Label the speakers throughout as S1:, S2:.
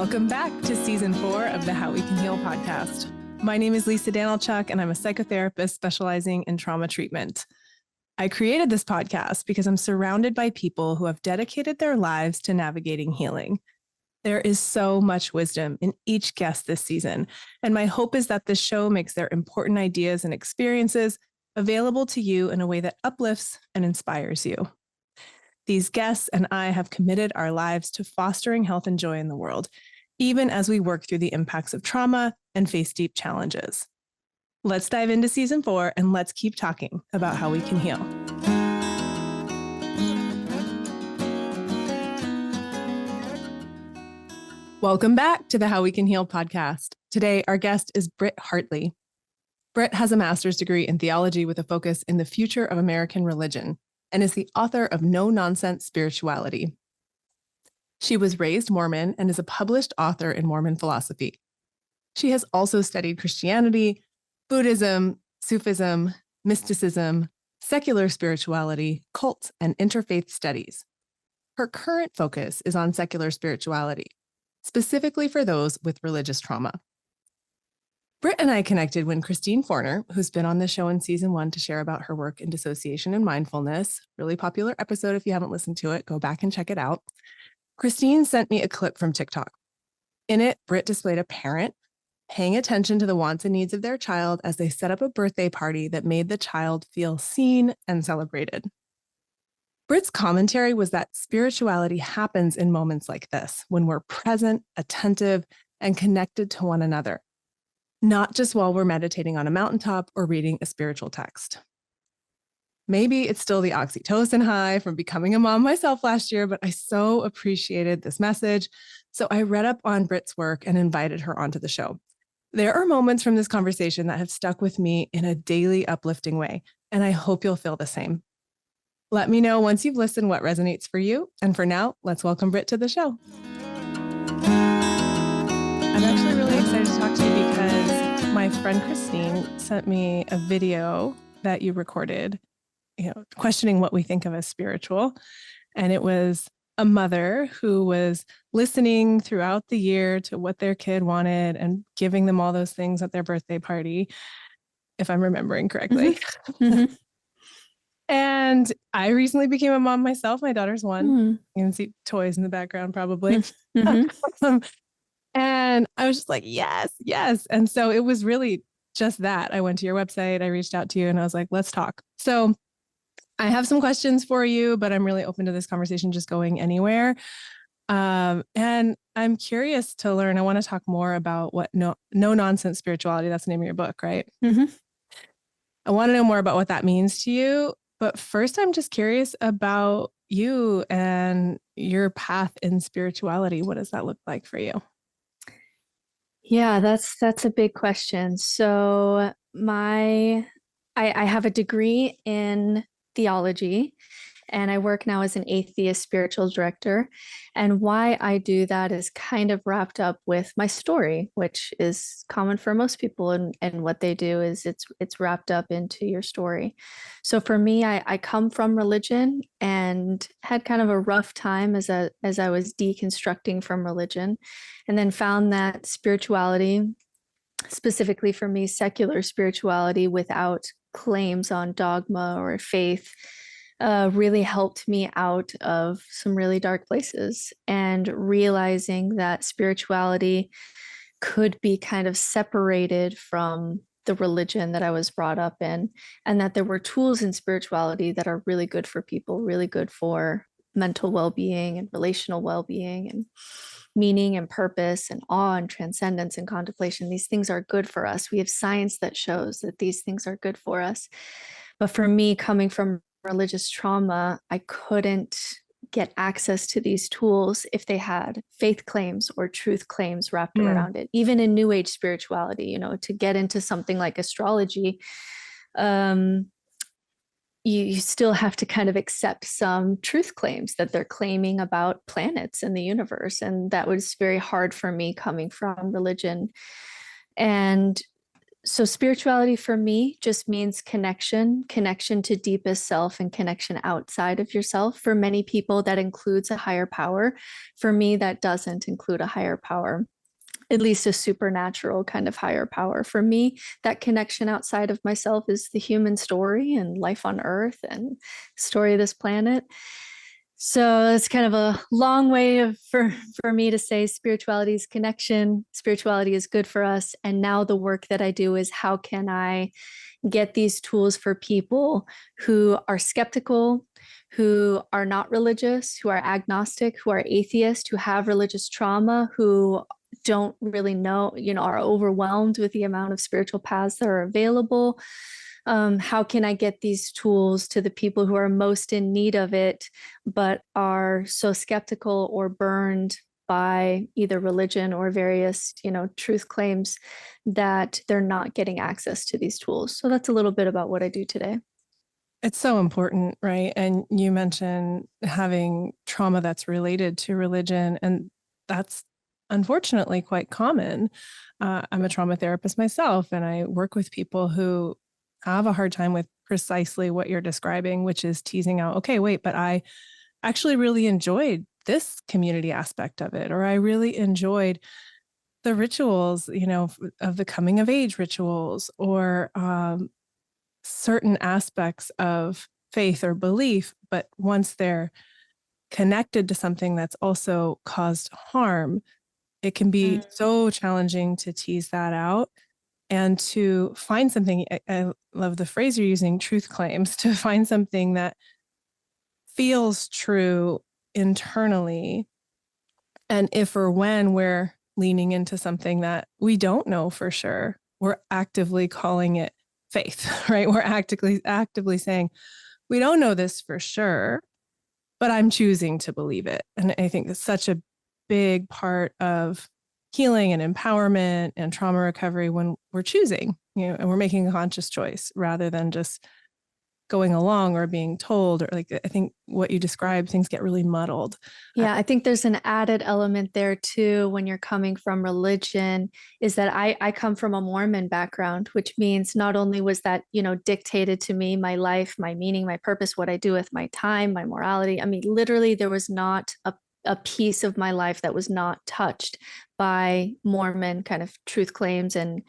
S1: Welcome back to season 4 of the How We Can Heal podcast. My name is Lisa Danylchuk, and I'm a psychotherapist specializing in trauma treatment. I created this podcast because I'm surrounded by people who have dedicated their lives to navigating healing. There is so much wisdom in each guest this season, and my hope is that this show makes their important ideas and experiences available to you in a way that uplifts and inspires you. These guests and I have committed our lives to fostering health and joy in the world, even as we work through the impacts of trauma and face deep challenges. Let's dive into season 4 and let's keep talking about how we can heal. Welcome back to the How We Can Heal podcast. Today, our guest is Britt Hartley. Britt has a master's degree in theology with a focus in the future of American religion and is the author of No Nonsense Spirituality. She was raised Mormon and is a published author in Mormon philosophy. She has also studied Christianity, Buddhism, Sufism, mysticism, secular spirituality, cult, and interfaith studies. Her current focus is on secular spirituality, specifically for those with religious trauma. Britt and I connected when Christine Forner, who's been on the show in season 1 to share about her work in dissociation and mindfulness, really popular episode. If you haven't listened to it, go back and check it out. Christine sent me a clip from TikTok. In it, Britt displayed a parent paying attention to the wants and needs of their child as they set up a birthday party that made the child feel seen and celebrated. Britt's commentary was that spirituality happens in moments like this, when we're present, attentive, and connected to one another, not just while we're meditating on a mountaintop or reading a spiritual text. Maybe it's still the oxytocin high from becoming a mom myself last year, but I so appreciated this message. So I read up on Britt's work and invited her onto the show. There are moments from this conversation that have stuck with me in a daily uplifting way, and I hope you'll feel the same. Let me know once you've listened what resonates for you. And for now, let's welcome Britt to the show. I'm actually really excited to talk to you because my friend Christine sent me a video that you recorded, questioning what we think of as spiritual. And it was a mother who was listening throughout the year to what their kid wanted and giving them all those things at their birthday party, if I'm remembering correctly. Mm-hmm. And I recently became a mom myself. My daughter's 1. Mm-hmm. You can see toys in the background probably. Mm-hmm. And I was just like, yes, yes. And so it was really just that. I went to your website, I reached out to you and I was like, let's talk. So I have some questions for you, but I'm really open to this conversation just going anywhere. And I'm curious to learn. I want to talk more about what No Nonsense Spirituality, that's the name of your book, right? Mm-hmm. I want to know more about what that means to you. But first, I'm just curious about you and your path in spirituality. What does that look like for you?
S2: Yeah, that's a big question. So I have a degree in theology, and I work now as an atheist spiritual director. And why I do that is kind of wrapped up with my story, which is common for most people. And what they do is it's wrapped up into your story. So for me, I come from religion and had kind of a rough time as I was deconstructing from religion, and then found that spirituality, specifically for me, secular spirituality without claims on dogma or faith, really helped me out of some really dark places, and realizing that spirituality could be kind of separated from the religion that I was brought up in, and that there were tools in spirituality that are really good for people, really good for mental well-being and relational well-being and meaning and purpose and awe and transcendence and contemplation. These things are good for us. We have science that shows that these things are good for us. But for me, coming from religious trauma, I couldn't get access to these tools if they had faith claims or truth claims wrapped around it. Even in New Age spirituality, to get into something like astrology, you still have to kind of accept some truth claims that they're claiming about planets and the universe. And that was very hard for me coming from religion. And So spirituality for me just means connection to deepest self and connection outside of yourself. For many people, that includes a higher power. For me, that doesn't include a higher power, at least a supernatural kind of higher power. For me, that connection outside of myself is the human story and life on earth and story of this planet. So it's kind of a long way for me to say spirituality is connection, spirituality is good for us. And now the work that I do is how can I get these tools for people who are skeptical, who are not religious, who are agnostic, who are atheist, who have religious trauma, who don't really know, are overwhelmed with the amount of spiritual paths that are available. How can I get these tools to the people who are most in need of it, but are so skeptical or burned by either religion or various, truth claims that they're not getting access to these tools? So that's a little bit about what I do today.
S1: It's so important, right? And you mentioned having trauma that's related to religion, and that's unfortunately quite common. I'm a trauma therapist myself, and I work with people who have a hard time with precisely what you're describing, which is teasing out, okay, wait, but I actually really enjoyed this community aspect of it, or I really enjoyed the rituals, of the coming of age rituals, or certain aspects of faith or belief. But once they're connected to something that's also caused harm, it can be so challenging to tease that out and to find something. I love the phrase you're using, truth claims, to find something that feels true internally. And if or when we're leaning into something that we don't know for sure, we're actively calling it faith, right? We're actively saying, we don't know this for sure, but I'm choosing to believe it. And I think that's such a big part of healing and empowerment and trauma recovery, when we're choosing, and we're making a conscious choice rather than just going along or being told, or I think what you described, things get really muddled.
S2: Yeah, I think there's an added element there too when you're coming from religion, is that I come from a Mormon background, which means not only was that, dictated to me, my life, my meaning, my purpose, what I do with my time, my morality. I mean, literally, there was not a piece of my life that was not touched by Mormon kind of truth claims and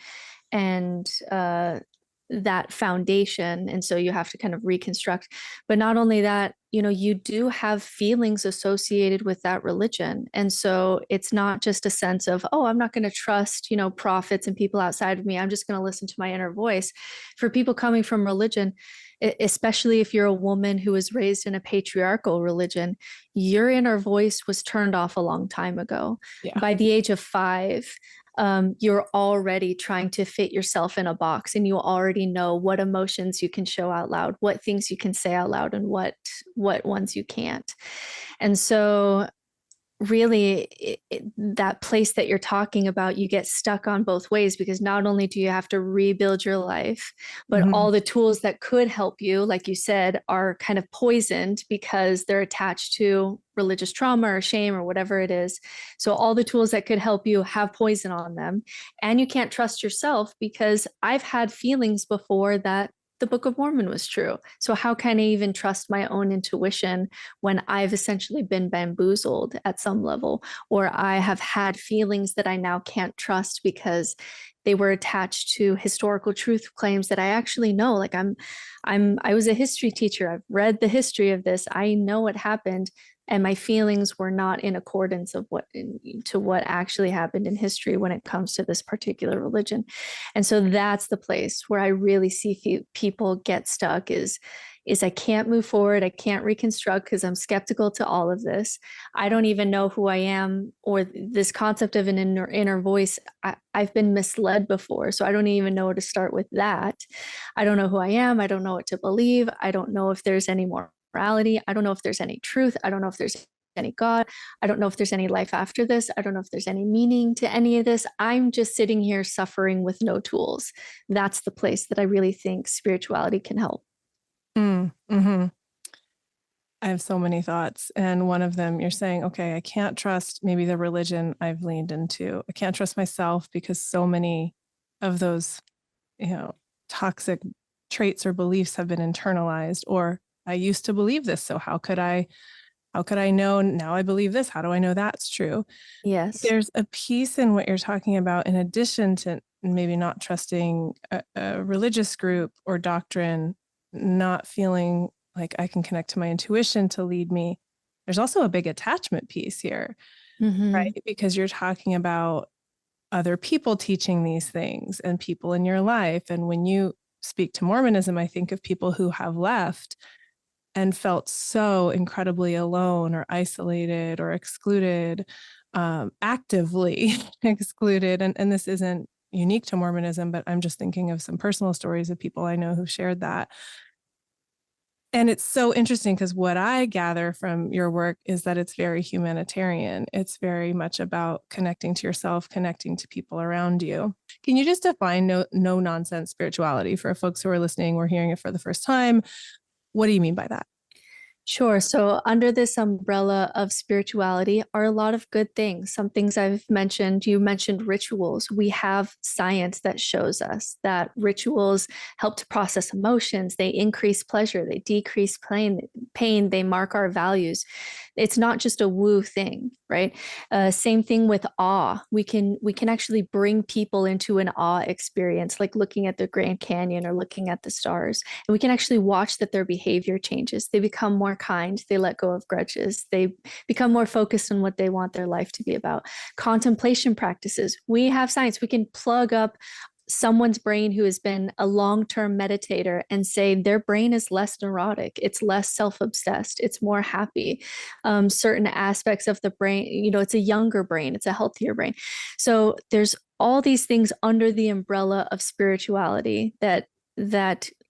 S2: that foundation. And so you have to kind of reconstruct. But not only that, you do have feelings associated with that religion. And so it's not just a sense of, oh, I'm not going to trust, prophets and people outside of me. I'm just going to listen to my inner voice. For people coming from religion, especially if you're a woman who was raised in a patriarchal religion, your inner voice was turned off a long time ago.
S1: Yeah.
S2: By the age of 5, you're already trying to fit yourself in a box, and you already know what emotions you can show out loud, what things you can say out loud, and what ones you can't. And so really that place that you're talking about, you get stuck on both ways, because not only do you have to rebuild your life, but all the tools that could help you, like you said, are kind of poisoned because they're attached to religious trauma or shame or whatever it is. So all the tools that could help you have poison on them, and you can't trust yourself, because I've had feelings before that the Book of Mormon was true. So how can I even trust my own intuition when I've essentially been bamboozled at some level, or I have had feelings that I now can't trust because they were attached to historical truth claims that I actually know? Like I was a history teacher. I've read the history of this. I know what happened, and my feelings were not in accordance of what actually happened in history when it comes to this particular religion. And so that's the place where I really see people get stuck, is I can't move forward. I can't reconstruct because I'm skeptical to all of this. I don't even know who I am, or this concept of an inner voice. I've been misled before, so I don't even know where to start with that. I don't know who I am. I don't know what to believe. I don't know if there's any more morality. I don't know if there's any truth. I don't know if there's any God. I don't know if there's any life after this. I don't know if there's any meaning to any of this. I'm just sitting here suffering with no tools. That's the place that I really think spirituality can help.
S1: Mm-hmm. I have so many thoughts. And one of them, you're saying, okay, I can't trust maybe the religion I've leaned into. I can't trust myself because so many of those toxic traits or beliefs have been internalized, or I used to believe this. So how could I know now I believe this? How do I know that's true?
S2: Yes.
S1: There's a piece in what you're talking about, in addition to maybe not trusting a religious group or doctrine, not feeling like I can connect to my intuition to lead me. There's also a big attachment piece here, right? Because you're talking about other people teaching these things and people in your life. And when you speak to Mormonism, I think of people who have left and felt so incredibly alone or isolated or excluded, actively excluded. And this isn't unique to Mormonism, but I'm just thinking of some personal stories of people I know who shared that. And it's so interesting because what I gather from your work is that it's very humanitarian. It's very much about connecting to yourself, connecting to people around you. Can you just define no nonsense spirituality for folks who are listening or hearing it for the first time? What do you mean by that?
S2: Sure. So, under this umbrella of spirituality are a lot of good things. Some things I've mentioned, you mentioned rituals. We have science that shows us that rituals help to process emotions. They increase pleasure, they decrease pain, they mark our values. It's not just a woo thing, right? Same thing with awe. We can actually bring people into an awe experience, like looking at the Grand Canyon or looking at the stars. And we can actually watch that their behavior changes. They become more kind. They let go of grudges. They become more focused on what they want their life to be about. Contemplation practices. We have science. We can plug up someone's brain who has been a long-term meditator and say their brain is less neurotic, it's less self-obsessed, it's more happy. Certain aspects of the brain, it's a younger brain, it's a healthier brain. So there's all these things under the umbrella of spirituality that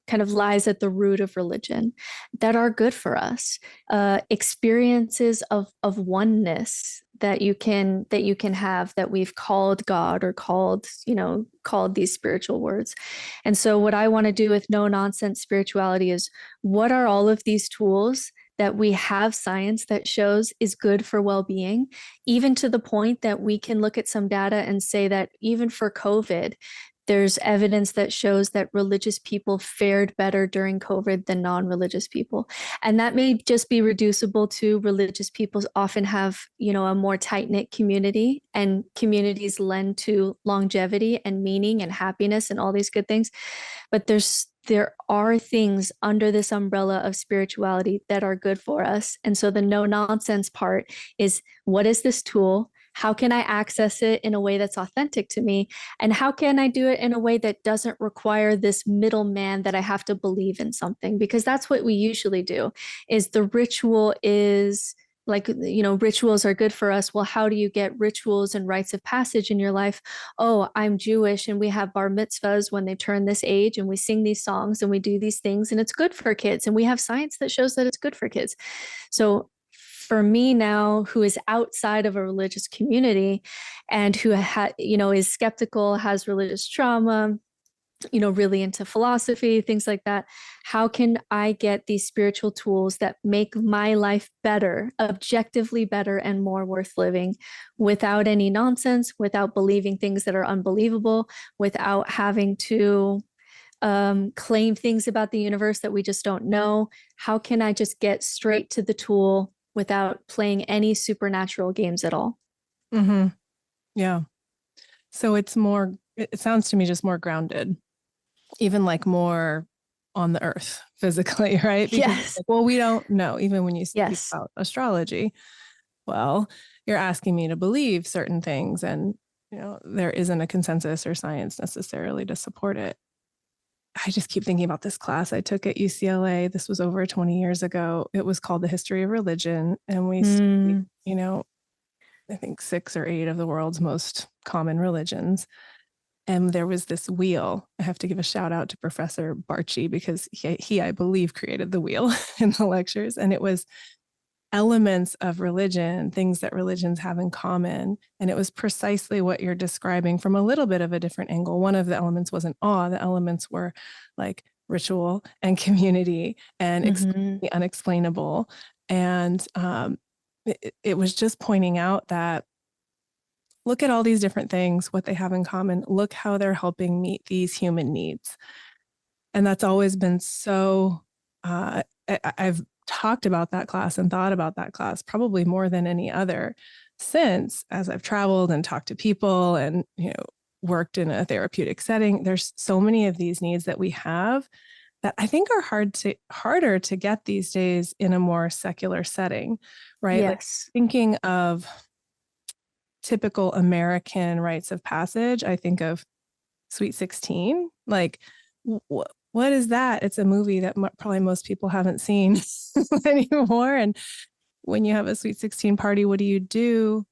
S2: kind of lies at the root of religion that are good for us. Experiences of oneness that you can have, that we've called God or called these spiritual words. And so what I want to do with No Nonsense Spirituality is, what are all of these tools that we have science that shows is good for well-being, even to the point that we can look at some data and say that even for COVID, there's evidence that shows that religious people fared better during COVID than non-religious people. And that may just be reducible to religious people often have, a more tight-knit community, and communities lend to longevity and meaning and happiness and all these good things. But there are things under this umbrella of spirituality that are good for us. And so the no nonsense part is, what is this tool? How can I access it in a way that's authentic to me? And how can I do it in a way that doesn't require this middleman that I have to believe in something? Because that's what we usually do, is the ritual is like, rituals are good for us. Well, how do you get rituals and rites of passage in your life? Oh, I'm Jewish and we have bar mitzvahs when they turn this age, and we sing these songs and we do these things and it's good for kids. And we have science that shows that it's good for kids. So for me now, who is outside of a religious community and who is skeptical, has religious trauma, really into philosophy, things like that, how can I get these spiritual tools that make my life better, objectively better and more worth living, without any nonsense, without believing things that are unbelievable, without having to claim things about the universe that we just don't know? How can I just get straight to the tool without playing any supernatural games at all?
S1: Mm-hmm. Yeah. So it sounds to me just more grounded, even like more on the earth physically, right? Because
S2: Yes.
S1: we don't know, even when you speak
S2: Yes.
S1: about astrology, well, you're asking me to believe certain things, and there isn't a consensus or science necessarily to support it. I just keep thinking about this class I took at UCLA. This was over 20 years ago. It was called The History of Religion. And we studied, I think 6 or 8 of the world's most common religions. And there was this wheel. I have to give a shout out to Professor Barchi, because he I believe, created the wheel in the lectures. And it was elements of religion, things that religions have in common. And it was precisely what you're describing from a little bit of a different angle. One of the elements wasn't awe. The elements were like ritual and community and the unexplainable. And it was just pointing out that look at all these different things, what they have in common. Look how they're helping meet these human needs. And that's always been so, I've talked about that class and thought about that class probably more than any other since, as I've traveled and talked to people and, worked in a therapeutic setting. There's so many of these needs that we have that I think are harder to get these days in a more secular setting, right?
S2: Yes.
S1: Like thinking of typical American rites of passage, I think of Sweet 16. Like, what is that? It's a movie that probably most people haven't seen anymore. And when you have a Sweet 16 party, what do?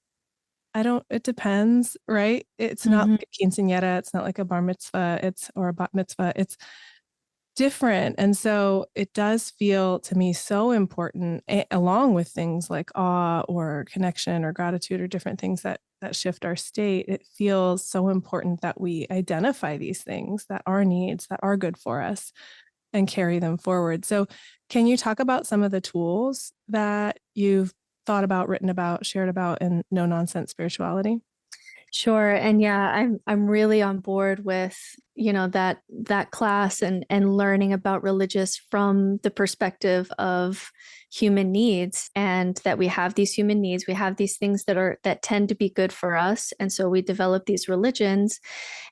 S1: It depends, right? It's not like a quinceañera. It's not like a bar mitzvah. Or a bat mitzvah. It's different. And so it does feel to me so important, along with things like awe or connection or gratitude or different things that shift our state. It feels so important that we identify these things that are needs, that are good for us, and carry them forward. So can you talk about some of the tools that you've thought about, written about, shared about in No Nonsense Spirituality?
S2: Sure. And yeah, I'm really on board with, that class and learning about religious from the perspective of human needs, and that we have these human needs, we have these things that tend to be good for us. And so we develop these religions.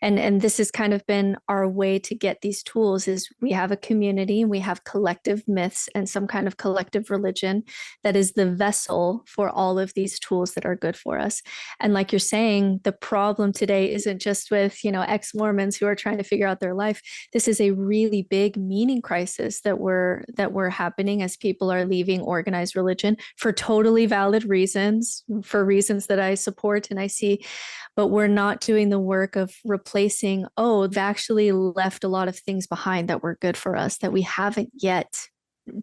S2: And this has kind of been our way to get these tools. Is we have a community, we have collective myths and some kind of collective religion that is the vessel for all of these tools that are good for us. And like you're saying, the problem today isn't just with, ex-Mormons who are trying to figure out their life. This is a really big meaning crisis that we're happening as people are leaving organized religion for totally valid reasons, for reasons that I support and I see, but we're not doing the work of replacing, they've actually left a lot of things behind that were good for us that we haven't yet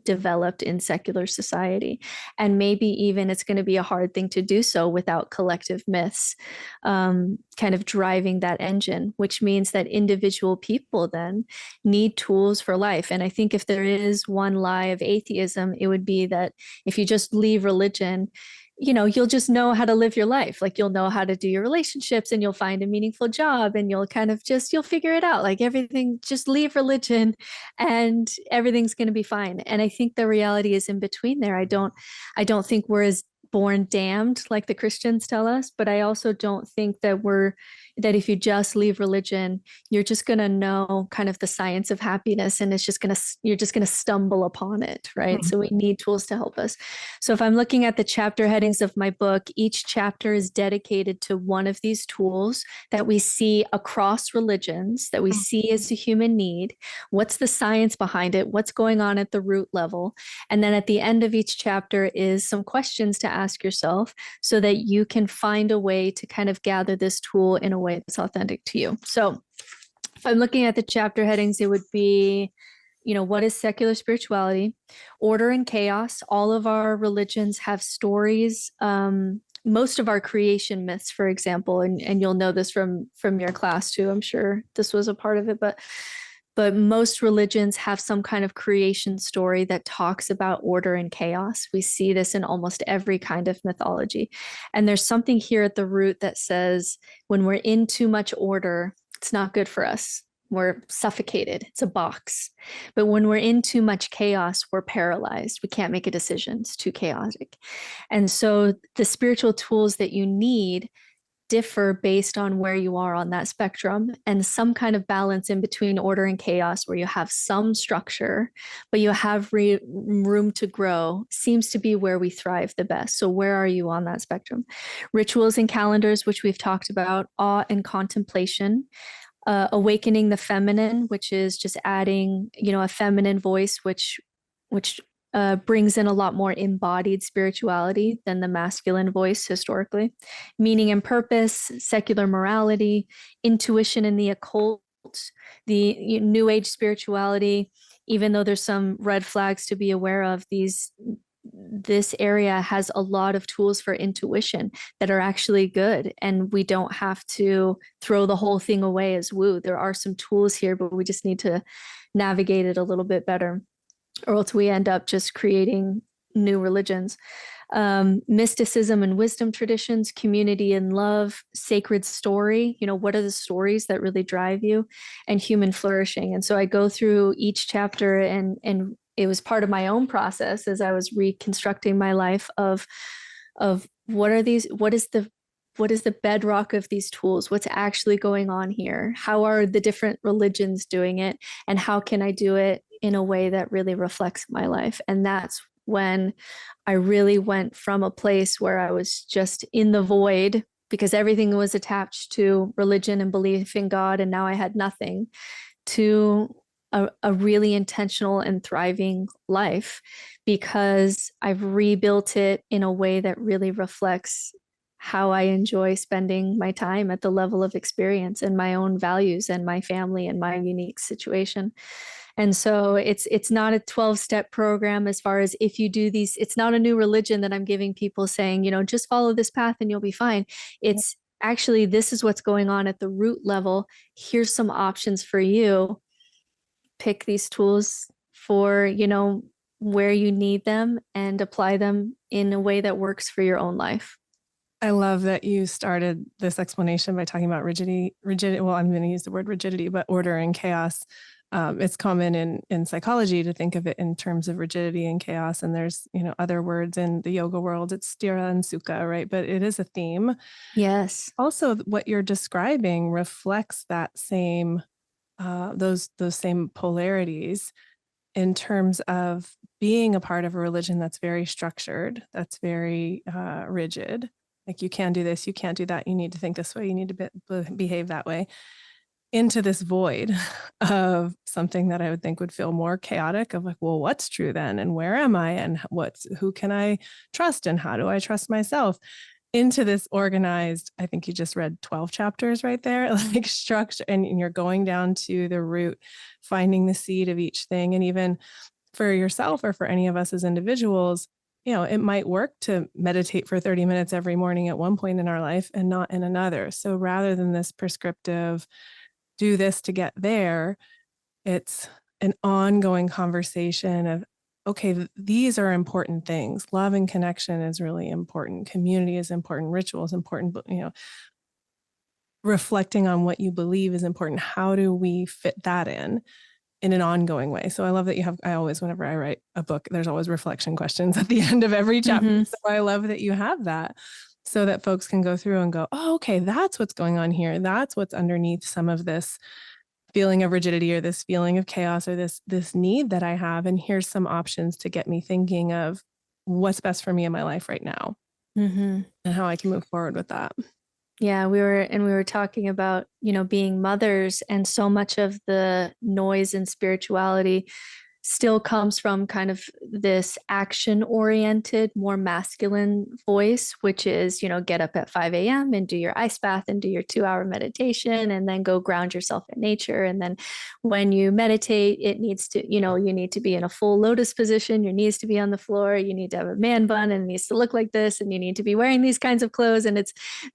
S2: developed in secular society. And maybe even it's going to be a hard thing to do so without collective myths kind of driving that engine, which means that individual people then need tools for life. And I think if there is one lie of atheism, it would be that if you just leave religion, you'll just know how to live your life. Like you'll know how to do your relationships and you'll find a meaningful job and you'll kind of you'll figure it out. Like everything, just leave religion and everything's going to be fine. And I think the reality is in between there. I don't think we're as born damned like the Christians tell us, but I also don't think that that if you just leave religion, you're just going to know kind of the science of happiness and you're just going to stumble upon it, right? So we need tools to help us. So if I'm looking at the chapter headings of my book, each chapter is dedicated to one of these tools that we see across religions, that we see as a human need. What's the science behind it? What's going on at the root level? And then at the end of each chapter is some questions to ask yourself so that you can find a way to kind of gather this tool in a way that's authentic to you. So if I'm looking at the chapter headings, it would be, what is secular spirituality? Order and chaos. All of our religions have stories. Most of our creation myths, for example, and you'll know this from your class too. I'm sure this was a part of it, but most religions have some kind of creation story that talks about order and chaos. We see this in almost every kind of mythology. And there's something here at the root that says when we're in too much order, it's not good for us. We're suffocated. It's a box. But when we're in too much chaos, we're paralyzed. We can't make a decision. It's too chaotic. And so the spiritual tools that you need differ based on where you are on that spectrum, and some kind of balance in between order and chaos where you have some structure, but you have room to grow seems to be where we thrive the best. So where are you on that spectrum? Rituals and calendars, which we've talked about, awe and contemplation, awakening the feminine, which is just adding, a feminine voice, which brings in a lot more embodied spirituality than the masculine voice historically. Meaning and purpose, secular morality, intuition in the occult, the new age spirituality, even though there's some red flags to be aware of, this area has a lot of tools for intuition that are actually good. And we don't have to throw the whole thing away as woo. There are some tools here, but we just need to navigate it a little bit better, or else we end up just creating new religions. mysticism and wisdom traditions, community and love, sacred story. What are the stories that really drive you, and human flourishing. And so I go through each chapter, and it was part of my own process as I was reconstructing my life of what are these, what is the bedrock of these tools? What's actually going on here? How are the different religions doing it? And how can I do it in a way that really reflects my life? And that's when I really went from a place where I was just in the void because everything was attached to religion and belief in God, and now I had nothing, to a really intentional and thriving life because I've rebuilt it in a way that really reflects how I enjoy spending my time at the level of experience and my own values and my family and my unique situation. And so it's not a 12-step program as far as if you do these, it's not a new religion that I'm giving people saying, just follow this path and you'll be fine. It's actually, this is what's going on at the root level. Here's some options for you. Pick these tools for, where you need them and apply them in a way that works for your own life.
S1: I love that you started this explanation by talking about rigidity. Well, I'm going to use the word rigidity, but order and chaos. It's common in psychology to think of it in terms of rigidity and chaos. And there's, other words in the yoga world. It's sthira and sukha, right? But it is a theme.
S2: Yes.
S1: Also, what you're describing reflects that same, those same polarities in terms of being a part of a religion that's very structured, that's very rigid. Like you can do this, you can't do that. You need to think this way. You need to behave that way. Into this void of something that I would think would feel more chaotic of like, well, what's true then? And where am I? And who can I trust? And how do I trust myself? Into this organized, I think you just read 12 chapters right there, like structure, and you're going down to the root, finding the seed of each thing. And even for yourself or for any of us as individuals, it might work to meditate for 30 minutes every morning at one point in our life and not in another. So rather than this prescriptive, do this to get there, it's an ongoing conversation of, okay, these are important things. Love and connection is really important. Community is important. Ritual is important. Reflecting on what you believe is important. How do we fit that in an ongoing way? So I love that I always, whenever I write a book, there's always reflection questions at the end of every chapter. Mm-hmm. So I love that you have that so that folks can go through and go, oh, okay, that's what's going on here. That's what's underneath some of this feeling of rigidity or this feeling of chaos or this need that I have. And here's some options to get me thinking of what's best for me in my life right now, mm-hmm. and how I can move forward with that.
S2: Yeah, we were talking about, being mothers, and so much of the noise in spirituality still comes from kind of this action-oriented, more masculine voice, which is, get up at 5 a.m. and do your ice bath and do your 2-hour meditation and then go ground yourself in nature. And then when you meditate, it needs to, you need to be in a full lotus position. Your knees to be on the floor. You need to have a man bun and it needs to look like this. And you need to be wearing these kinds of clothes. And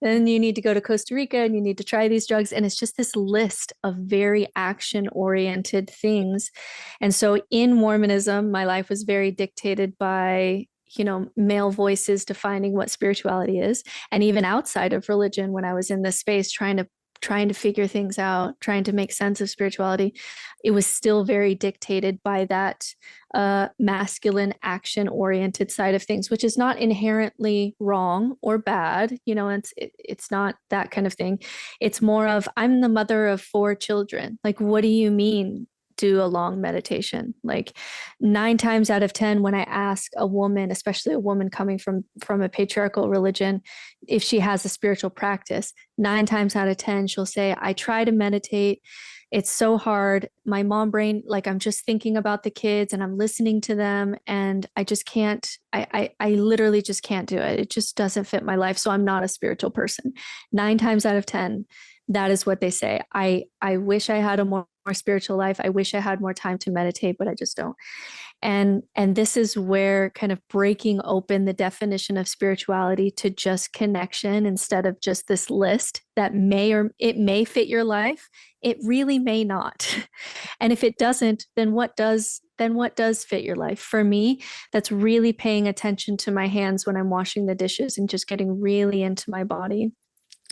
S2: then you need to go to Costa Rica and you need to try these drugs. And it's just this list of very action-oriented things. And so in Mormonism, my life was very dictated by, male voices defining what spirituality is. And even outside of religion, when I was in this space trying to figure things out, trying to make sense of spirituality, it was still very dictated by that masculine action-oriented side of things, which is not inherently wrong or bad. It's not that kind of thing. It's more of, I'm the mother of 4 children. Like, what do you mean do a long meditation? Like 9 times out of 10, when I ask a woman, especially a woman coming from a patriarchal religion, if she has a spiritual practice, 9 times out of 10, she'll say, I try to meditate. It's so hard. My mom brain, like I'm just thinking about the kids and I'm listening to them and I just can't, I literally just can't do it. It just doesn't fit my life. So I'm not a spiritual person. 9 times out of 10, that is what they say. I wish I had a more spiritual life. I wish I had more time to meditate, but I just don't. And this is where kind of breaking open the definition of spirituality to just connection instead of just this list that may fit your life. It really may not. And if it doesn't, then what does fit your life? For me, that's really paying attention to my hands when I'm washing the dishes and just getting really into my body.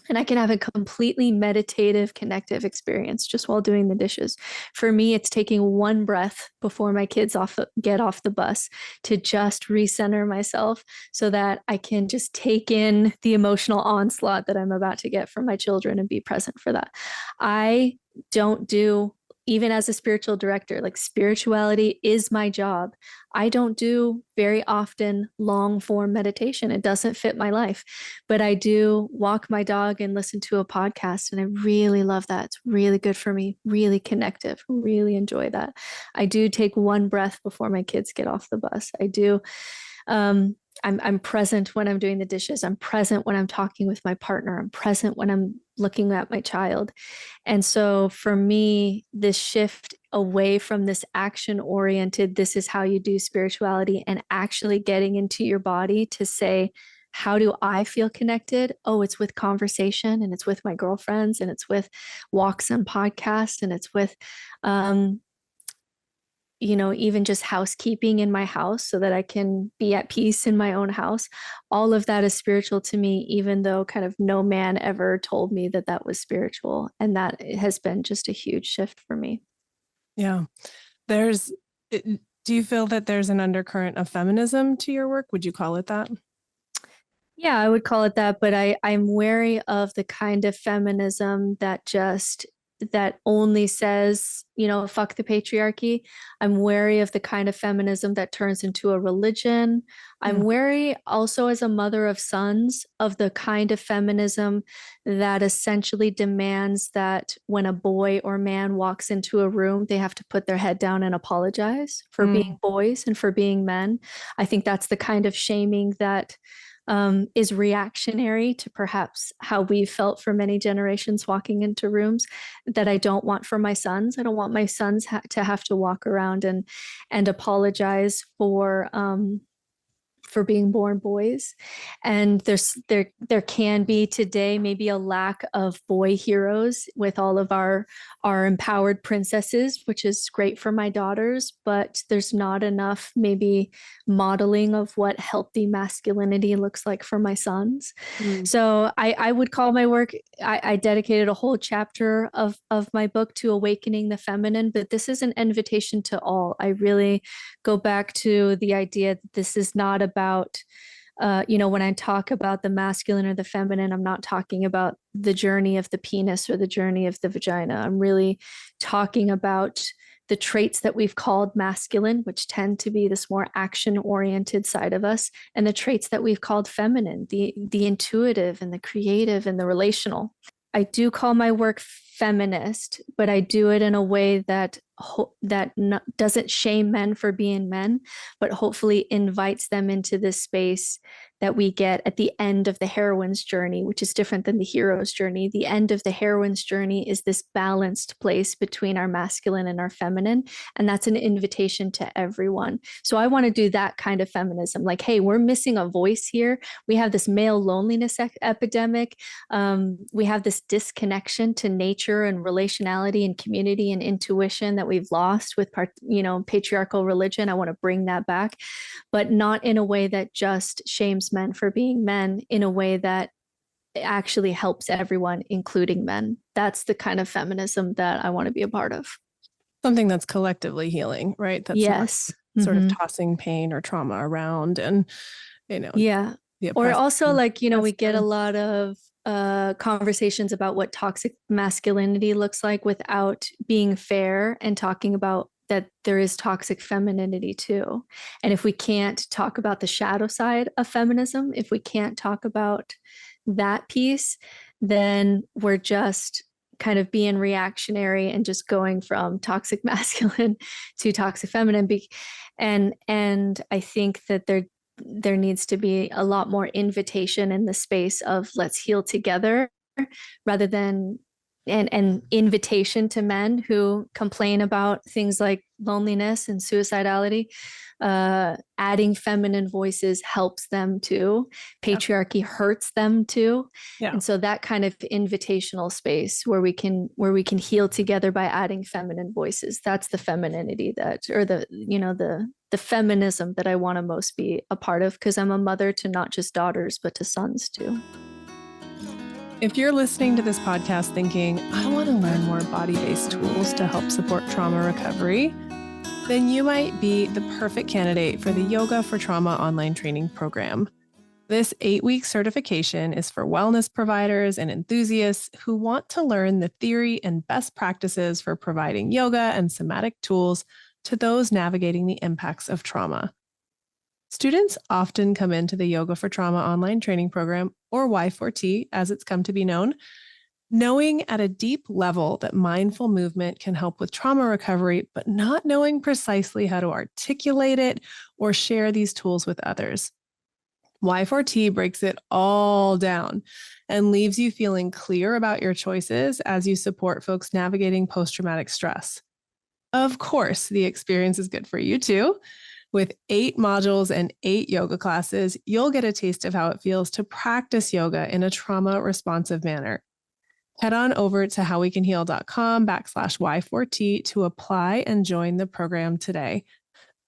S2: And I can have a completely meditative, connective experience just while doing the dishes. For me, it's taking one breath before my kids get off the bus to just recenter myself so that I can just take in the emotional onslaught that I'm about to get from my children and be present for that. I don't do, even as a spiritual director, like spirituality is my job. I don't do very often long form meditation. It doesn't fit my life, but I do walk my dog and listen to a podcast. And I really love that. It's really good for me, really connective, really enjoy that. I do take one breath before my kids get off the bus. I do. I'm present when I'm doing the dishes. I'm present when I'm talking with my partner. I'm present when I'm looking at my child. And so for me, this shift away from this action oriented, this is how you do spirituality, and actually getting into your body to say, how do I feel connected? Oh, it's with conversation, and it's with my girlfriends, and it's with walks and podcasts, and it's with, even just housekeeping in my house so that I can be at peace in my own house. All of that is spiritual to me, even though kind of no man ever told me that that was spiritual. And that has been just a huge shift for me.
S1: Yeah. Do you feel that there's an undercurrent of feminism to your work? Would you call it that?
S2: Yeah, I would call it that, but I'm wary of the kind of feminism that only says, fuck the patriarchy. I'm wary of the kind of feminism that turns into a religion. I'm wary also, as a mother of sons, of the kind of feminism that essentially demands that when a boy or man walks into a room, they have to put their head down and apologize for being boys and for being men. I think that's the kind of shaming that is reactionary to perhaps how we've felt for many generations walking into rooms, that I don't want for my sons. I don't want my sons to have to walk around and apologize for being born boys. And there can be today maybe a lack of boy heroes with all of our empowered princesses, which is great for my daughters, but there's not enough maybe modeling of what healthy masculinity looks like for my sons. So I would call my work, I dedicated a whole chapter of my book to awakening the feminine, but this is an invitation to all. I really go back to the idea that this is not about, when I talk about the masculine or the feminine, I'm not talking about the journey of the penis or the journey of the vagina. I'm really talking about the traits that we've called masculine, which tend to be this more action-oriented side of us, and the traits that we've called feminine, the intuitive and the creative and the relational. I do call my work feminist, but I do it in a way that doesn't shame men for being men, but hopefully invites them into this space that we get at the end of the heroine's journey, which is different than the hero's journey. The end of the heroine's journey is this balanced place between our masculine and our feminine, and that's an invitation to everyone. So I want to do that kind of feminism. Like, hey, we're missing a voice here. We have this male loneliness epidemic. We have this disconnection to nature and relationality and community and intuition that we've lost with patriarchal religion. I want to bring that back, but not in a way that just shames men for being men, in a way that actually helps everyone, including men. That's the kind of feminism that I want to be a part of.
S1: Something that's collectively healing, right? That's
S2: yes.
S1: not sort of tossing pain or trauma around and,
S2: Yeah. Or also we get a lot of conversations about what toxic masculinity looks like without being fair and talking about that there is toxic femininity too. And if we can't talk about the shadow side of feminism, if we can't talk about that piece, then we're just kind of being reactionary and just going from toxic masculine to toxic feminine. And I think that there needs to be a lot more invitation in the space of let's heal together, rather than and invitation to men who complain about things like loneliness and suicidality. Adding feminine voices helps them too. Patriarchy hurts them too.
S1: Yeah.
S2: And so that kind of invitational space where we can heal together by adding feminine voices, that's the femininity or the feminism that I want to most be a part of, because I'm a mother to not just daughters, but to sons too.
S1: If you're listening to this podcast thinking, I want to learn more body-based tools to help support trauma recovery, then you might be the perfect candidate for the Yoga for Trauma online training program. This 8-week certification is for wellness providers and enthusiasts who want to learn the theory and best practices for providing yoga and somatic tools to those navigating the impacts of trauma. Students often come into the Yoga for Trauma online training program, or Y4T as it's come to be known, knowing at a deep level that mindful movement can help with trauma recovery, but not knowing precisely how to articulate it or share these tools with others. Y4T breaks it all down and leaves you feeling clear about your choices as you support folks navigating post-traumatic stress. Of course, the experience is good for you too. With 8 modules and 8 yoga classes, you'll get a taste of how it feels to practice yoga in a trauma-responsive manner. Head on over to howwecanheal.com/Y4T to apply and join the program today.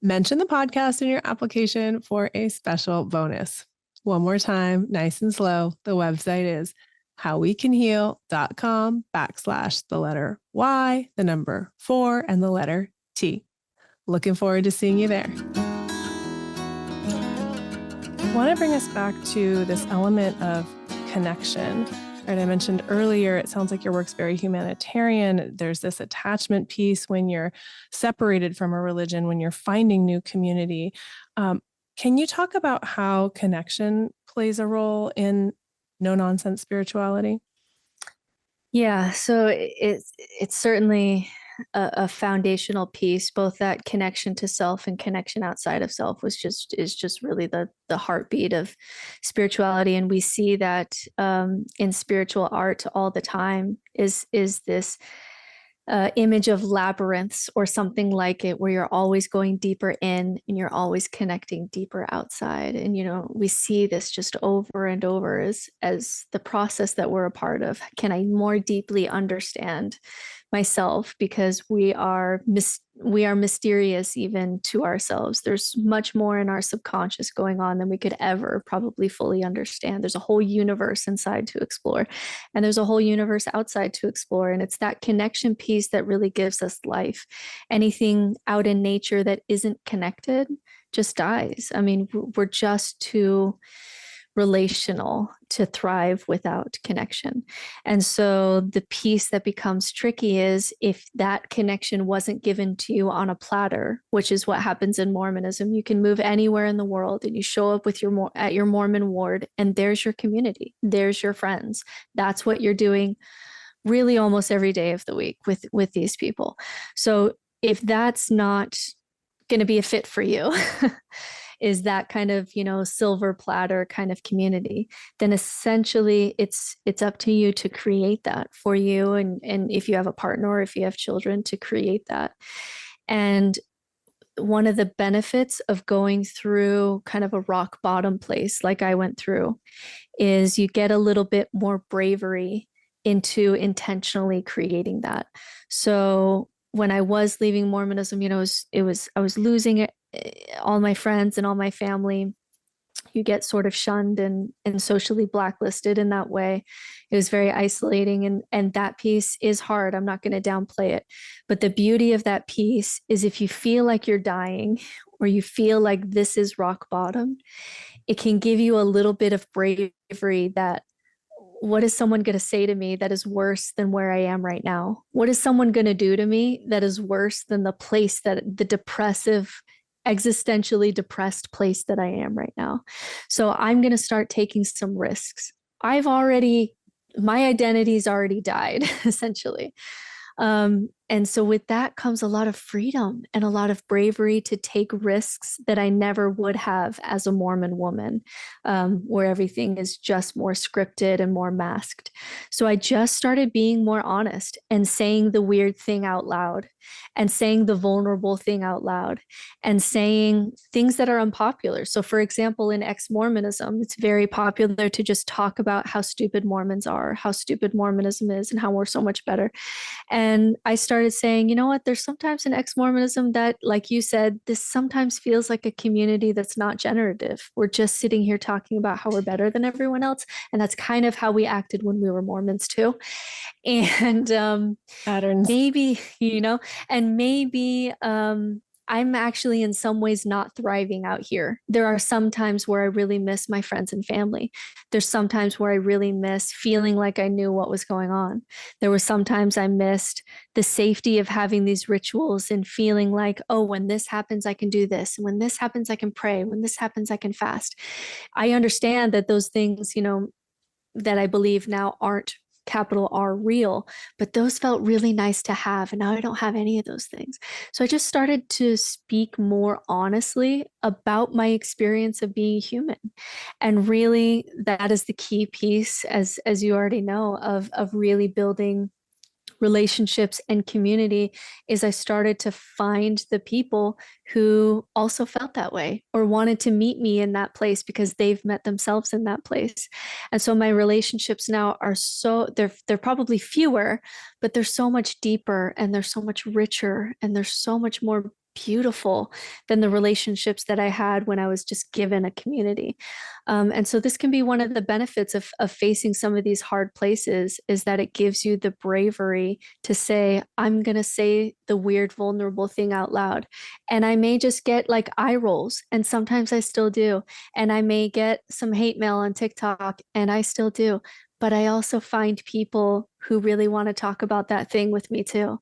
S1: Mention the podcast in your application for a special bonus. One more time, nice and slow. The website is howwecanheal.com/the letter Y, the number 4, and the letter T. Looking forward to seeing you there. I want to bring us back to this element of connection. Right, I mentioned earlier, it sounds like your work's very humanitarian. There's this attachment piece when you're separated from a religion, when you're finding new community. Can you talk about how connection plays a role in No Nonsense Spirituality?
S2: Yeah, so it's certainly a foundational piece. Both that connection to self and connection outside of self is just really the heartbeat of spirituality, and we see that in spiritual art all the time. Is this image of labyrinths or something like it, where you're always going deeper in and you're always connecting deeper outside. And we see this just over and over as the process that we're a part of. Can I more deeply understand myself, because we are mysterious even to ourselves. There's much more in our subconscious going on than we could ever probably fully understand. There's a whole universe inside to explore, and there's a whole universe outside to explore. And it's that connection piece that really gives us life. Anything out in nature that isn't connected just dies. I mean, we're just too relational to thrive without connection. And so the piece that becomes tricky is if that connection wasn't given to you on a platter, which is what happens in Mormonism. You can move anywhere in the world and you show up with at your Mormon ward, and there's your community, there's your friends. That's what you're doing really almost every day of the week with these people. So if that's not going to be a fit for you, is that kind of, silver platter kind of community, then essentially it's up to you to create that for you. And if you have a partner or if you have children, to create that. And one of the benefits of going through kind of a rock bottom place like I went through is you get a little bit more bravery into intentionally creating that. So when I was leaving Mormonism, I was losing it, all my friends and all my family. You get sort of shunned and socially blacklisted in that way. It was very isolating, and that piece is hard. I'm not going to downplay it. But the beauty of that piece is if you feel like you're dying or you feel like this is rock bottom, it can give you a little bit of bravery that, what is someone going to say to me that is worse than where I am right now? What is someone going to do to me that is worse than the place that the depressive, existentially depressed place that I am right now? So I'm going to start taking some risks. My identity's already died, essentially. And so with that comes a lot of freedom and a lot of bravery to take risks that I never would have as a Mormon woman, where everything is just more scripted and more masked. So I just started being more honest and saying the weird thing out loud and saying the vulnerable thing out loud and saying things that are unpopular. So, for example, in ex-Mormonism, it's very popular to just talk about how stupid Mormons are, how stupid Mormonism is, and how we're so much better. And I started saying, you know what, there's sometimes in ex-Mormonism that, like you said, this sometimes feels like a community that's not generative. We're just sitting here talking about how we're better than everyone else. And that's kind of how we acted when we were Mormons too. And
S1: Patterns.
S2: maybe, and maybe I'm actually in some ways not thriving out here. There are some times where I really miss my friends and family. There's some times where I really miss feeling like I knew what was going on. There were some times I missed the safety of having these rituals and feeling like, oh, when this happens, I can do this. And when this happens, I can pray. When this happens, I can fast. I understand that those things, that I believe now aren't capital R real, but those felt really nice to have. And now I don't have any of those things. So I just started to speak more honestly about my experience of being human. And really that is the key piece, as you already know, of really building relationships and community, is I started to find the people who also felt that way or wanted to meet me in that place because they've met themselves in that place. And so my relationships now are they're probably fewer, but they're so much deeper and they're so much richer and they're so much more beautiful than the relationships that I had when I was just given a community. And so this can be one of the benefits of facing some of these hard places, is that it gives you the bravery to say, I'm going to say the weird, vulnerable thing out loud. And I may just get like eye rolls, and sometimes I still do. And I may get some hate mail on TikTok, and I still do. But I also find people who really want to talk about that thing with me too.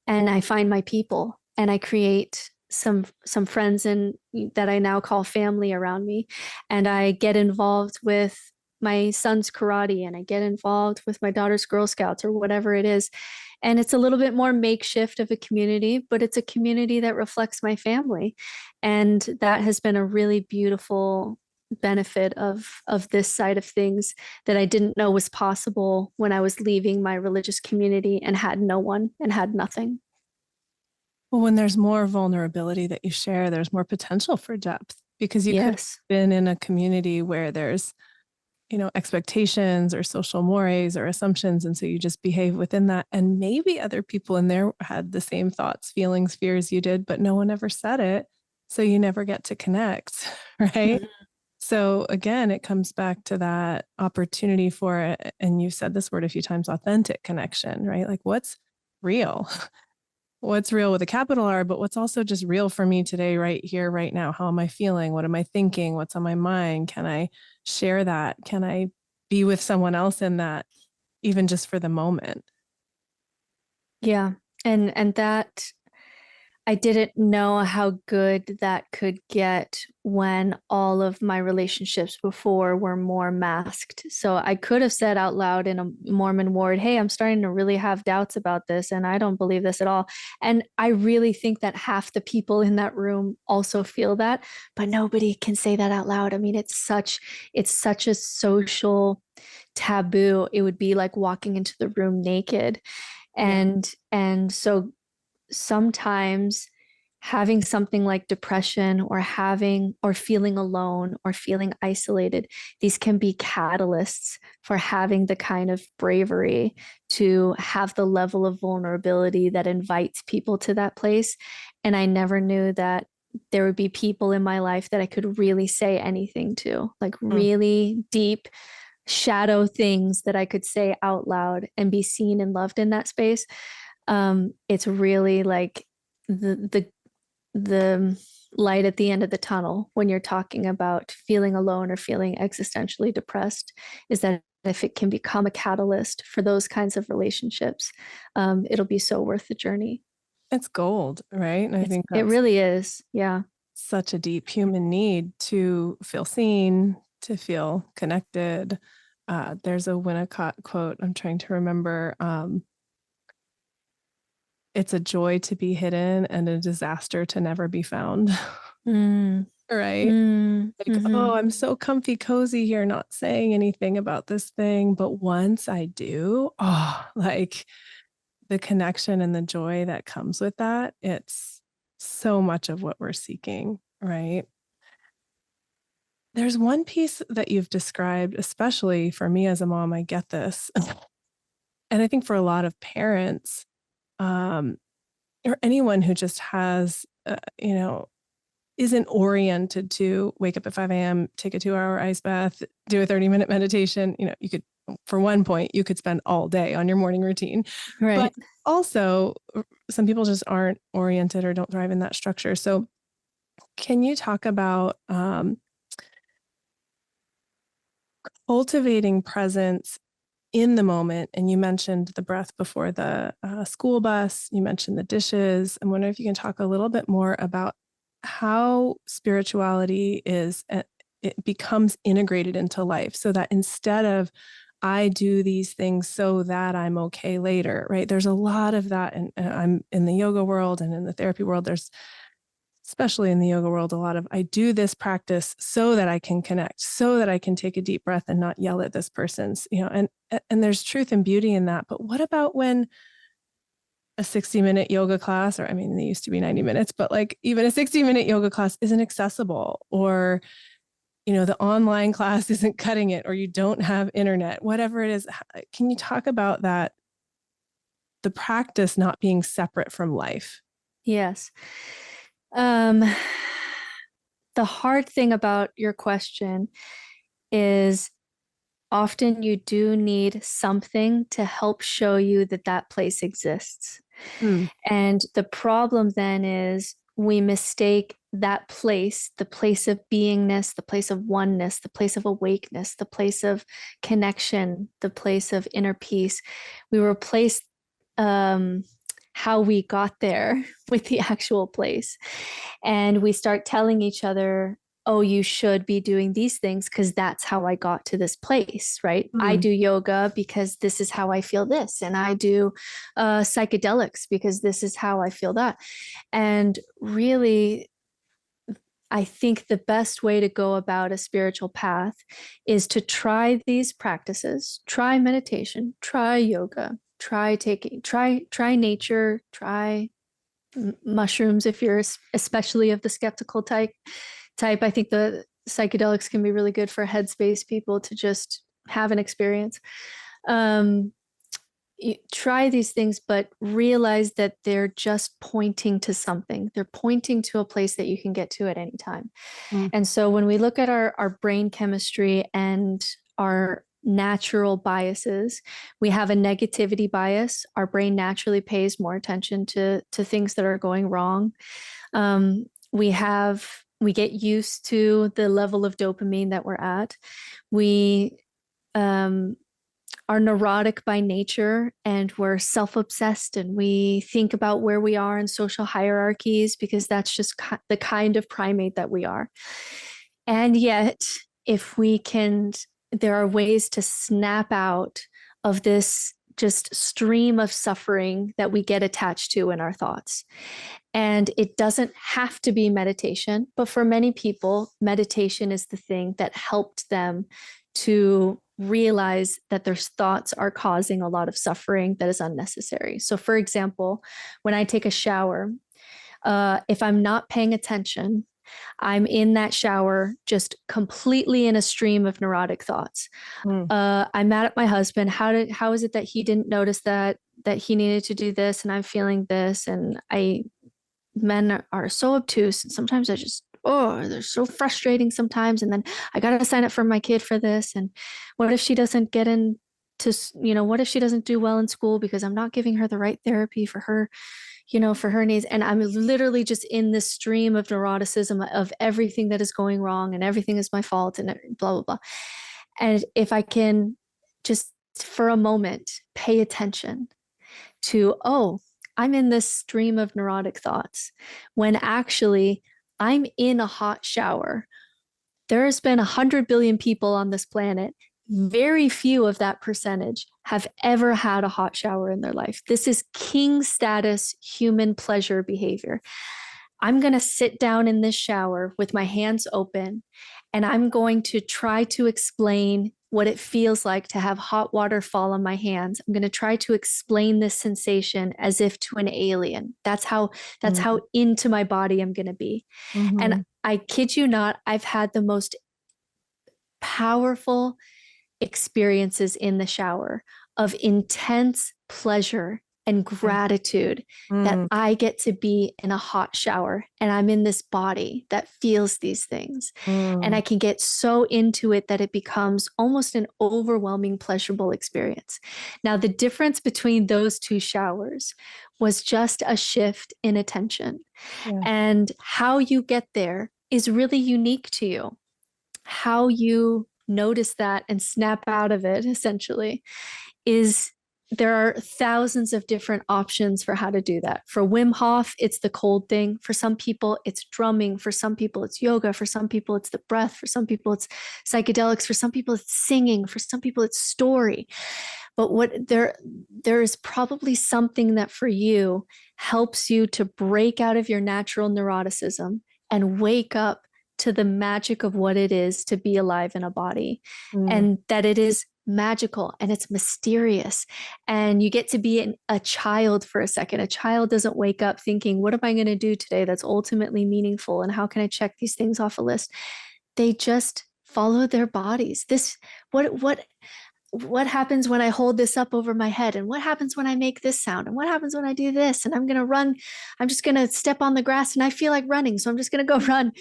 S2: And I find my people and I create some friends and that I now call family around me. And I get involved with my son's karate and I get involved with my daughter's Girl Scouts or whatever it is. And it's a little bit more makeshift of a community, but it's a community that reflects my family. And that has been a really beautiful benefit of this side of things that I didn't know was possible when I was leaving my religious community and had no one and had nothing.
S1: Well, when there's more vulnerability that you share, there's more potential for depth, because you could have been in a community where there's, expectations or social mores or assumptions. And so you just behave within that. And maybe other people in there had the same thoughts, feelings, fears you did, but no one ever said it. So you never get to connect, right? Mm-hmm. So again, it comes back to that opportunity for it. And you've said this word a few times, authentic connection, right? Like what's real? What's real with a capital R, but what's also just real for me today, right here, right now? How am I feeling? What am I thinking? What's on my mind? Can I share that? Can I be with someone else in that, even just for the moment?
S2: Yeah. And that, I didn't know how good that could get when all of my relationships before were more masked. So I could have said out loud in a Mormon ward, hey, I'm starting to really have doubts about this and I don't believe this at all. And I really think that half the people in that room also feel that, but nobody can say that out loud. I mean, it's such a social taboo. It would be like walking into the room naked. And so sometimes having something like depression or feeling alone or feeling isolated, these can be catalysts for having the kind of bravery to have the level of vulnerability that invites people to that place. And I never knew that there would be people in my life that I could really say anything to, like really deep shadow things that I could say out loud and be seen and loved in that space. It's really like the light at the end of the tunnel when you're talking about feeling alone or feeling existentially depressed, is that if it can become a catalyst for those kinds of relationships, it'll be so worth the journey.
S1: It's gold, right? And I think
S2: it really is. Yeah.
S1: Such a deep human need to feel seen, to feel connected. There's a Winnicott quote I'm trying to remember. it's a joy to be hidden and a disaster to never be found.
S2: Mm.
S1: Right? Like, oh, I'm so comfy, cozy here, not saying anything about this thing. But once I do, oh, like the connection and the joy that comes with that, it's so much of what we're seeking, right? There's one piece that you've described, especially for me as a mom, I get this. And I think for a lot of parents, or anyone who just has, isn't oriented to wake up at 5 a.m., take a 2-hour ice bath, do a 30-minute meditation. You could, for one point, you could spend all day on your morning routine.
S2: Right.
S1: But also, some people just aren't oriented or don't thrive in that structure. So can you talk about cultivating presence in the moment? And you mentioned the breath before the school bus. You mentioned the dishes. I wonder if you can talk a little bit more about how spirituality it becomes integrated into life, so that instead of I do these things so that I'm okay later, right? There's a lot of that. And I'm in the yoga world and in the therapy world, there's, especially in the yoga world, a lot of I do this practice so that I can connect, so that I can take a deep breath and not yell at this person's, and there's truth and beauty in that. But what about when a 60-minute yoga class, or I mean, they used to be 90 minutes, but like even a 60-minute yoga class isn't accessible, or, the online class isn't cutting it, or you don't have internet, whatever it is. Can you talk about that, the practice not being separate from life?
S2: Yes. The hard thing about your question is often you do need something to help show you that that place exists. And the problem then is we mistake that place, the place of beingness, the place of oneness, the place of awakeness, the place of connection, the place of inner peace. We replace how we got there with the actual place. And we start telling each other, oh, you should be doing these things because that's how I got to this place, right? I do yoga because this is how I feel this. And I do psychedelics because this is how I feel that. And really, I think the best way to go about a spiritual path is to try these practices, try meditation, try yoga, try nature, try mushrooms if you're especially of the skeptical type. I think the psychedelics can be really good for headspace people to just have an experience. You try these things, but realize that they're just pointing to something. They're pointing to a place that you can get to at any time. And so when we look at our brain chemistry and our natural biases, we have a negativity bias. Our brain naturally pays more attention to things that are going wrong. We get used to the level of dopamine that we're at. We are neurotic by nature, and we're self-obsessed, and we think about where we are in social hierarchies because that's just the kind of primate that we are. And yet, there are ways to snap out of this just stream of suffering that we get attached to in our thoughts. And it doesn't have to be meditation, but for many people, meditation is the thing that helped them to realize that their thoughts are causing a lot of suffering that is unnecessary. So, for example, when I take a shower, if I'm not paying attention, I'm in that shower just completely in a stream of neurotic thoughts. I'm mad at my husband. How is it that he didn't notice that he needed to do this, and I'm feeling this, and men are so obtuse, and sometimes they're so frustrating sometimes. And then I got to sign up for my kid for this. And what if she doesn't get into, what if she doesn't do well in school because I'm not giving her the right therapy for her, for her needs. And I'm literally just in this stream of neuroticism of everything that is going wrong and everything is my fault and blah, blah, blah. And if I can just for a moment pay attention to, oh, I'm in this stream of neurotic thoughts, when actually I'm in a hot shower. There's been 100 billion people on this planet. very few of that percentage have ever had a hot shower in their life. This is king status human pleasure behavior. I'm going to sit down in this shower with my hands open, and I'm going to try to explain what it feels like to have hot water fall on my hands. I'm going to try to explain this sensation as if to an alien. That's how into my body I'm going to be. And I kid you not, I've had the most powerful experiences in the shower of intense pleasure and gratitude that I get to be in a hot shower and I'm in this body that feels these things. And I can get so into it that it becomes almost an overwhelming, pleasurable experience. Now, the difference between those two showers was just a shift in attention. Yeah. And how you get there is really unique to you. How you notice that and snap out of it, essentially, is there are thousands of different options for how to do that. For Wim Hof, it's the cold thing. For some people, it's drumming. For some people, it's yoga. For some people, it's the breath. For some people, it's psychedelics. For some people, it's singing. For some people, it's story. But there is probably something that for you helps you to break out of your natural neuroticism and wake up to the magic of what it is to be alive in a body, and that it is magical and it's mysterious, and you get to be a child for a second. A child doesn't wake up thinking, what am I going to do today that's ultimately meaningful, and how can I check these things off a list? They just follow their bodies. What happens when I hold this up over my head? And what happens when I make this sound? And what happens when I do this? And I'm going to run. I'm just going to step on the grass and I feel like running. So I'm just going to go run.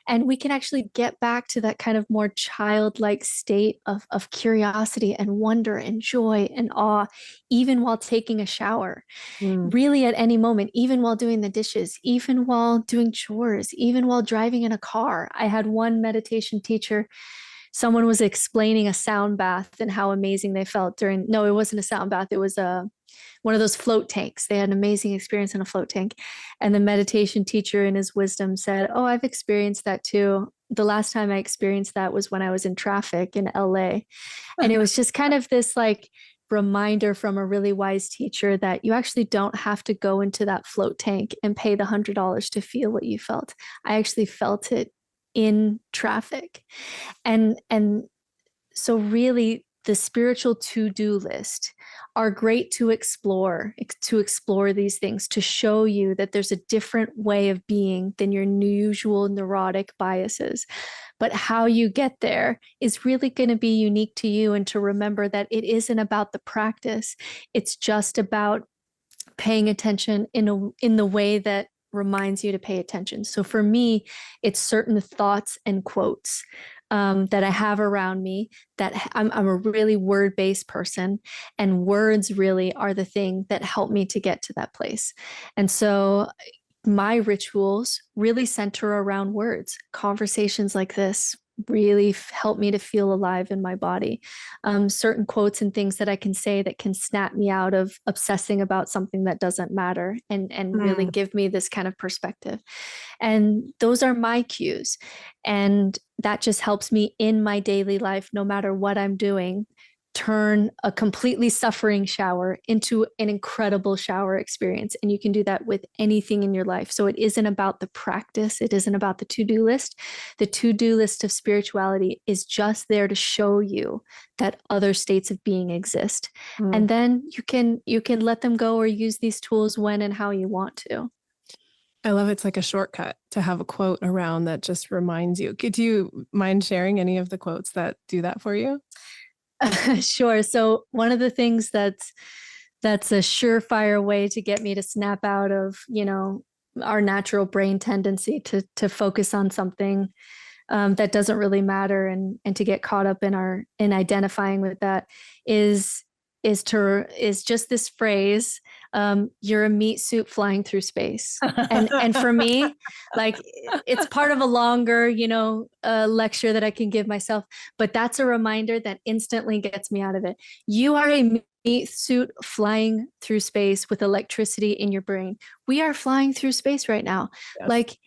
S2: And we can actually get back to that kind of more childlike state of curiosity and wonder and joy and awe, even while taking a shower, really at any moment, even while doing the dishes, even while doing chores, even while driving in a car. I had one meditation teacher. Someone was explaining a sound bath and how amazing they felt no, it wasn't a sound bath. It was one of those float tanks. They had an amazing experience in a float tank. And the meditation teacher in his wisdom said, oh, I've experienced that too. The last time I experienced that was when I was in traffic in LA. And it was just kind of this like reminder from a really wise teacher that you actually don't have to go into that float tank and pay the $100 to feel what you felt. I actually felt it in traffic. And so really the spiritual to-do list are great to explore these things, to show you that there's a different way of being than your usual neurotic biases. But how you get there is really going to be unique to you, and to remember that it isn't about the practice. It's just about paying attention in the way that reminds you to pay attention. So for me, it's certain thoughts and quotes that I have around me, that I'm a really word-based person, and words really are the thing that help me to get to that place. And so my rituals really center around words. Conversations like this really help me to feel alive in my body. Certain quotes and things that I can say that can snap me out of obsessing about something that doesn't matter, and really give me this kind of perspective. And those are my cues. And that just helps me in my daily life, no matter what I'm doing, turn a completely suffering shower into an incredible shower experience. And you can do that with anything in your life. So it isn't about the practice. It isn't about the to-do list. The to-do list of spirituality is just there to show you that other states of being exist. And then you can let them go or use these tools when and how you want to.
S1: I love it's like a shortcut to have a quote around that just reminds you. Could you mind sharing any of the quotes that do that for you?
S2: Sure. So one of the things that's a surefire way to get me to snap out of, our natural brain tendency to focus on something that doesn't really matter, and to get caught up in identifying with that is just this phrase, you're a meat suit flying through space. And for me, like, it's part of a longer, lecture that I can give myself, but that's a reminder that instantly gets me out of it. You are a meat suit flying through space with electricity in your brain. We are flying through space right now. Yes. Like,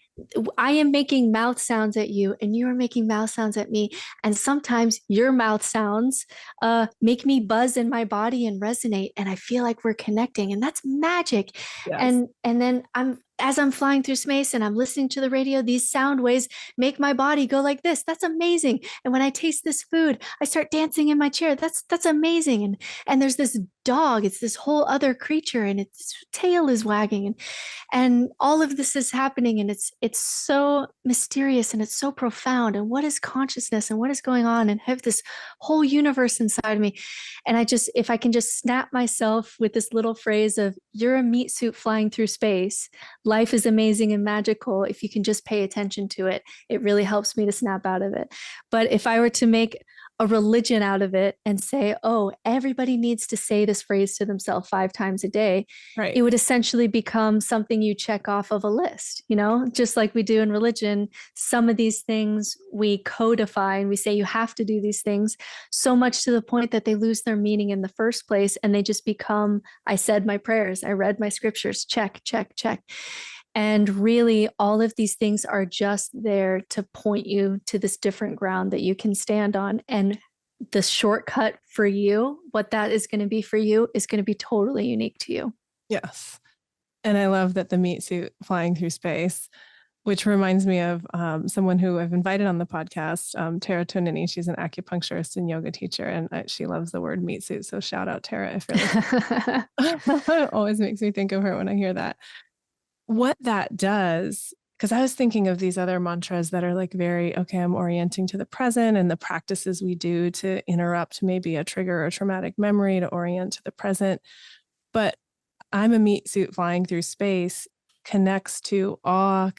S2: I am making mouth sounds at you and you are making mouth sounds at me. And sometimes your mouth sounds make me buzz in my body and resonate. And I feel like we're connecting. And that's magic.
S1: Yes.
S2: And then as I'm flying through space and I'm listening to the radio, these sound waves make my body go like this. That's amazing. And when I taste this food, I start dancing in my chair. That's amazing. And there's this dog, it's this whole other creature, and its tail is wagging. And all of this is happening, and it's so mysterious and it's so profound. And what is consciousness and what is going on, and have this whole universe inside me. And if I can just snap myself with this little phrase of, you're a meat suit flying through space, life is amazing and magical if you can just pay attention to it, it really helps me to snap out of it. But if I were to make a religion out of it and say, oh, everybody needs to say this phrase to themselves 5 times a day,
S1: Right.
S2: it would essentially become something you check off of a list, just like we do in religion. Some of these things we codify and we say you have to do these things, so much to the point that they lose their meaning in the first place. And they just become, I said my prayers, I read my scriptures, check, check, check. And really, all of these things are just there to point you to this different ground that you can stand on. And the shortcut for you, what that is going to be for you, is going to be totally unique to you.
S1: Yes. And I love that the meat suit flying through space, which reminds me of someone who I've invited on the podcast, Tara Tonini. She's an acupuncturist and yoga teacher, and she loves the word meat suit. So shout out, Tara, if you're listening. It always makes me think of her when I hear that. What that does, because I was thinking of these other mantras that are like very, okay, I'm orienting to the present, and the practices we do to interrupt maybe a trigger or traumatic memory to orient to the present. But I'm a meat suit flying through space connects to awe,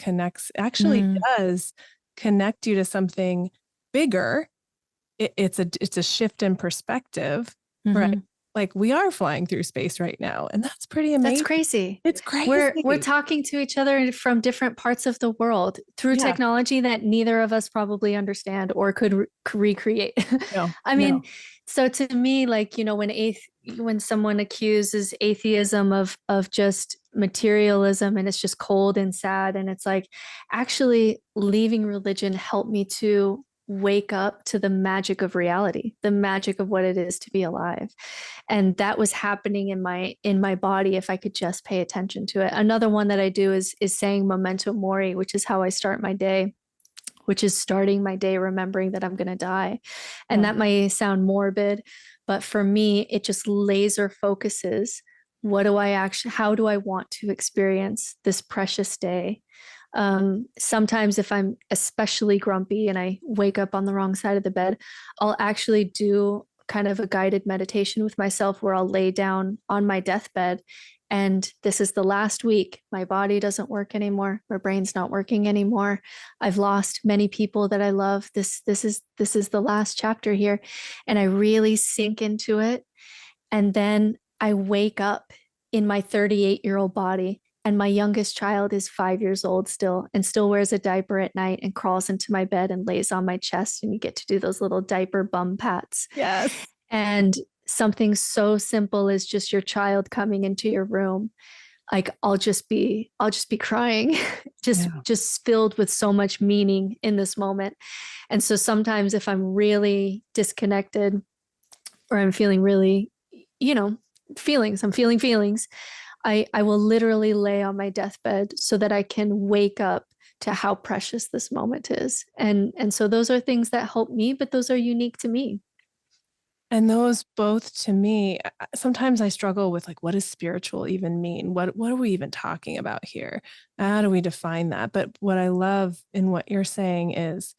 S1: actually does connect you to something bigger. It's a shift in perspective, right? Like, we are flying through space right now, and that's pretty amazing.
S2: That's crazy.
S1: It's crazy.
S2: We're talking to each other from different parts of the world through technology that neither of us probably understand or could recreate.
S1: No,
S2: I mean, so to me, like, when someone accuses atheism of just materialism and it's just cold and sad, and it's like, actually leaving religion helped me to wake up to the magic of reality, the magic of what it is to be alive. And that was happening in my body if I could just pay attention to it. Another one that I do is saying memento mori, which is how I start my day, which is starting my day remembering that I'm going to die. And that might sound morbid, but for me, it just laser focuses, how do I want to experience this precious day? Sometimes if I'm especially grumpy and I wake up on the wrong side of the bed, I'll actually do kind of a guided meditation with myself where I'll lay down on my deathbed. And this is the last week. My body doesn't work anymore. My brain's not working anymore. I've lost many people that I love. This is the last chapter here. And I really sink into it. And then I wake up in my 38-year-old body. And my youngest child is 5 years old still, and still wears a diaper at night and crawls into my bed and lays on my chest. And you get to do those little diaper bum pats.
S1: Yes.
S2: And something so simple as just your child coming into your room. Like, I'll just be crying, just filled with so much meaning in this moment. And so sometimes if I'm really disconnected or I'm feeling really, I'm feeling feelings, I will literally lay on my deathbed so that I can wake up to how precious this moment is. And so those are things that help me, but those are unique to me.
S1: And those both, to me, sometimes I struggle with, like, what does spiritual even mean? What are we even talking about here? How do we define that? But what I love in what you're saying is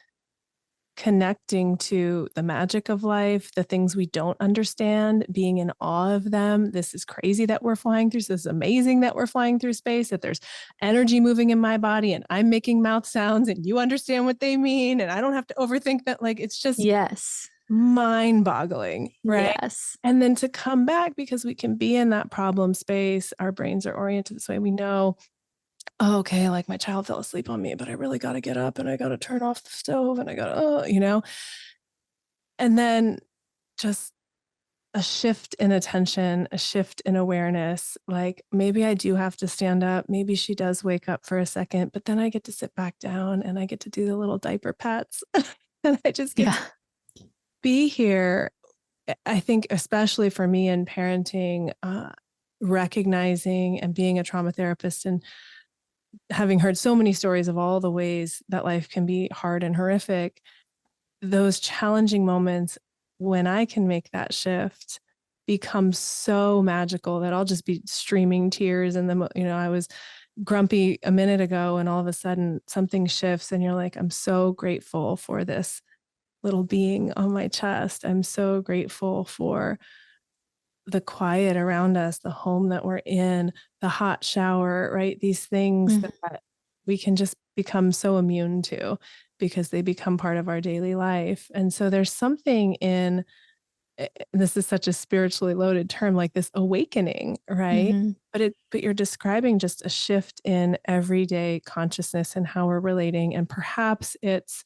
S1: connecting to the magic of life, the things we don't understand, being in awe of them. This is crazy that we're flying through. This is amazing that we're flying through space, that there's energy moving in my body and I'm making mouth sounds and you understand what they mean. And I don't have to overthink that. Like, it's just mind boggling. Right.
S2: Yes.
S1: And then to come back, because we can be in that problem space. Our brains are oriented this way. We know, oh, okay, like, my child fell asleep on me, but I really got to get up and I got to turn off the stove and I got to, and then just a shift in attention, a shift in awareness. Like maybe I do have to stand up. Maybe she does wake up for a second, but then I get to sit back down and I get to do the little diaper pats and I just get to be here. I think, especially for me in parenting, recognizing and being a trauma therapist and having heard so many stories of all the ways that life can be hard and horrific, those challenging moments when I can make that shift become so magical that I'll just be streaming tears. And I was grumpy a minute ago and all of a sudden something shifts and you're like, I'm so grateful for this little being on my chest. I'm so grateful for the quiet around us, the home that we're in, the hot shower, right? These things that we can just become so immune to because they become part of our daily life. And so there's something in, this is such a spiritually loaded term, like this awakening, right? But you're describing just a shift in everyday consciousness and how we're relating. And perhaps it's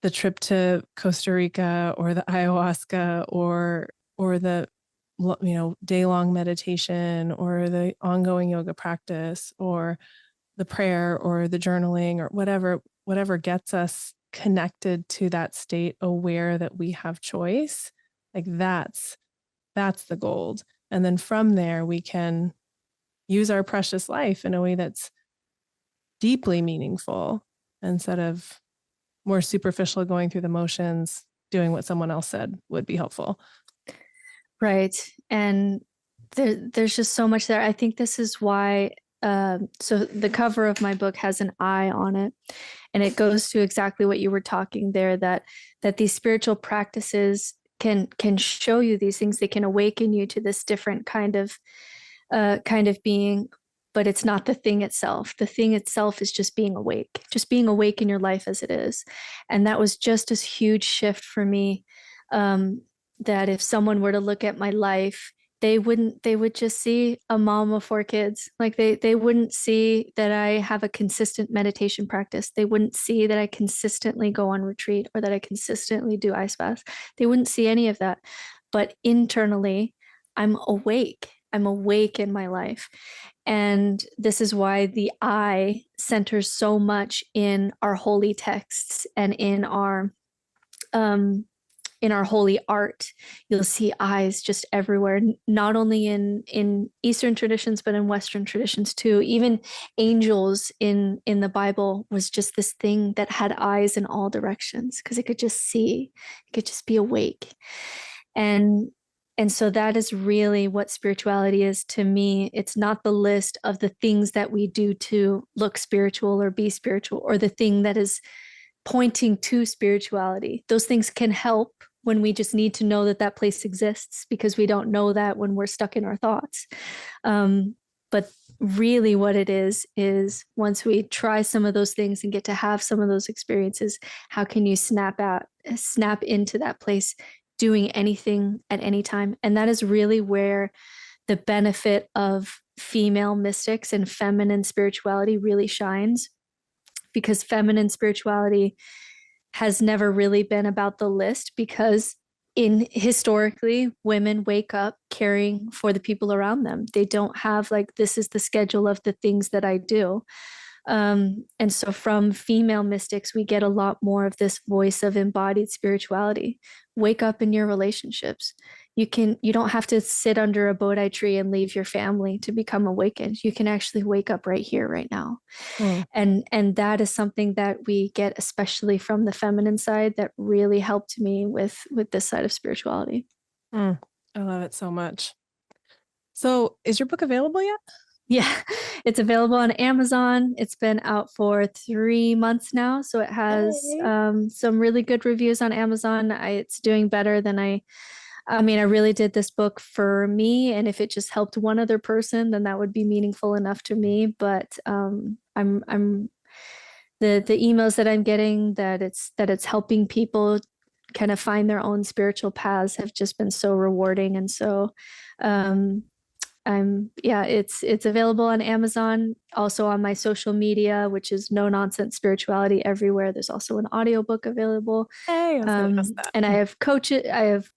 S1: the trip to Costa Rica or the ayahuasca or the day-long meditation or the ongoing yoga practice or the prayer or the journaling or whatever gets us connected to that state, aware that we have choice. Like that's the gold. And then from there, we can use our precious life in a way that's deeply meaningful instead of more superficial, going through the motions, doing what someone else said would be helpful.
S2: Right. And there's just so much there. I think this is why, so the cover of my book has an eye on it. And it goes to exactly what you were talking there, that these spiritual practices can show you these things. They can awaken you to this different kind of being, but it's not the thing itself. The thing itself is just being awake in your life as it is. And that was just a huge shift for me. That if someone were to look at my life, they would just see a mom of 4 kids. Like they wouldn't see that I have a consistent meditation practice. They wouldn't see that I consistently go on retreat or that I consistently do ice baths. They wouldn't see any of that. But internally, I'm awake. I'm awake in my life. And this is why the I centers so much in our holy texts and in our holy art. You'll see eyes just everywhere, not only in Eastern traditions, but in Western traditions too. Even angels in the Bible was just this thing that had eyes in all directions because it could just see, it could just be awake. And so that is really what spirituality is to me. It's not the list of the things that we do to look spiritual or be spiritual, or the thing that is pointing to spirituality. Those things can help when we just need to know that place exists, because we don't know that when we're stuck in our thoughts. But really what it is once we try some of those things and get to have some of those experiences, how can you snap into that place, doing anything at any time? And that is really where the benefit of female mystics and feminine spirituality really shines, because feminine spirituality has never really been about the list, because historically women wake up caring for the people around them. They don't have like, this is the schedule of the things that I do. And so from female mystics, we get a lot more of this voice of embodied spirituality. Wake up in your relationships. You don't have to sit under a Bodhi tree and leave your family to become awakened. You can actually wake up right here, right now. And that is something that we get, especially from the feminine side, that really helped me with this side of spirituality.
S1: I love it so much. So is your book available yet?
S2: Yeah, it's available on Amazon. It's been out for 3 months now. So it has some really good reviews on Amazon. It's doing better than I really did this book for me. And if it just helped one other person, then that would be meaningful enough to me. But I'm the emails that I'm getting that it's helping people kind of find their own spiritual paths have just been so rewarding. And so it's available on Amazon, also on my social media, which is No Nonsense Spirituality everywhere. There's also an audiobook available.
S1: Hey, I was gonna ask that.
S2: And I have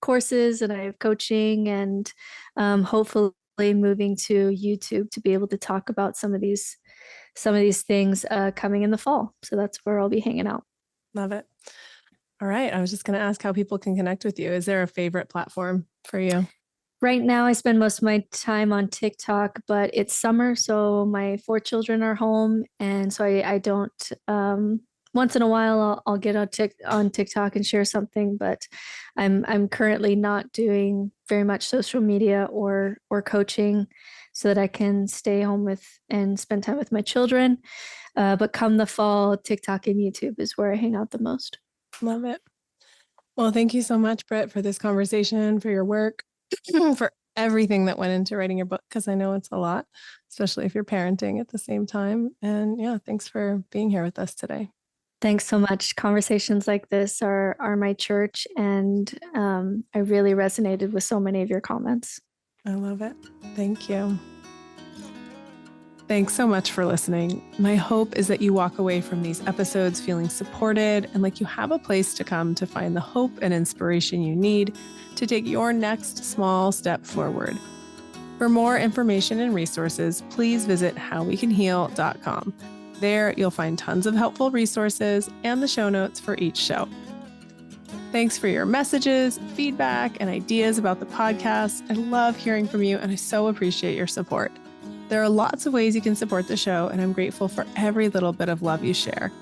S2: courses, and I have coaching, and hopefully moving to YouTube to be able to talk about some of these things coming in the fall. So that's where I'll be hanging out.
S1: Love it. All right. I was just going to ask how people can connect with you. Is there a favorite platform for you?
S2: Right now, I spend most of my time on TikTok, but it's summer, so my 4 children are home, and so I don't. Once in a while, I'll get on TikTok and share something, but I'm currently not doing very much social media or coaching, so that I can stay home and spend time with my children. But come the fall, TikTok and YouTube is where I hang out the most.
S1: Love it. Well, thank you so much, Britt, for this conversation, for your work, for everything that went into writing your book, because I know it's a lot, especially if you're parenting at the same time. And yeah, thanks for being here with us today.
S2: Thanks so much. Conversations like this are my church, and I really resonated with so many of your comments.
S1: I love it. Thank you. Thanks so much for listening. My hope is that you walk away from these episodes feeling supported and like you have a place to come to find the hope and inspiration you need to take your next small step forward. For more information and resources, please visit howwecanheal.com. There, you'll find tons of helpful resources and the show notes for each show. Thanks for your messages, feedback, and ideas about the podcast. I love hearing from you, and I so appreciate your support. There are lots of ways you can support the show, and I'm grateful for every little bit of love you share.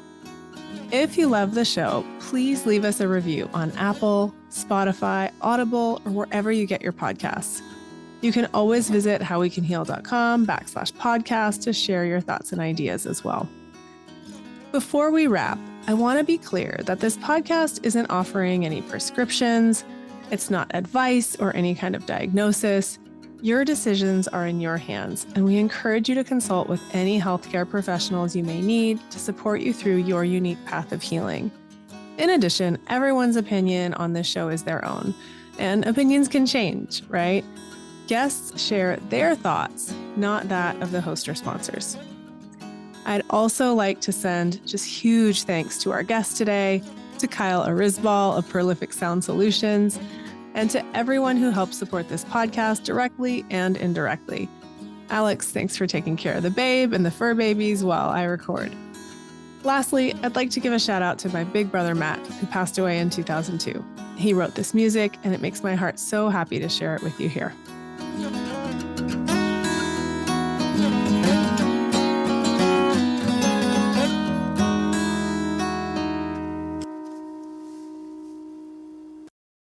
S1: If you love the show, please leave us a review on Apple, Spotify, Audible, or wherever you get your podcasts. You can always visit howwecanheal.com/podcast to share your thoughts and ideas as well. Before we wrap, I want to be clear that this podcast isn't offering any prescriptions. It's not advice or any kind of diagnosis. Your decisions are in your hands, and we encourage you to consult with any healthcare professionals you may need to support you through your unique path of healing. In addition, everyone's opinion on this show is their own, and opinions can change, right? Guests share their thoughts, not that of the host or sponsors. I'd also like to send just huge thanks to our guest today, to Kyle Arizbal of Prolific Sound Solutions, and to everyone who helps support this podcast directly and indirectly. Alex, thanks for taking care of the babe and the fur babies while I record. Lastly, I'd like to give a shout out to my big brother, Matt, who passed away in 2002. He wrote this music, and it makes my heart so happy to share it with you here.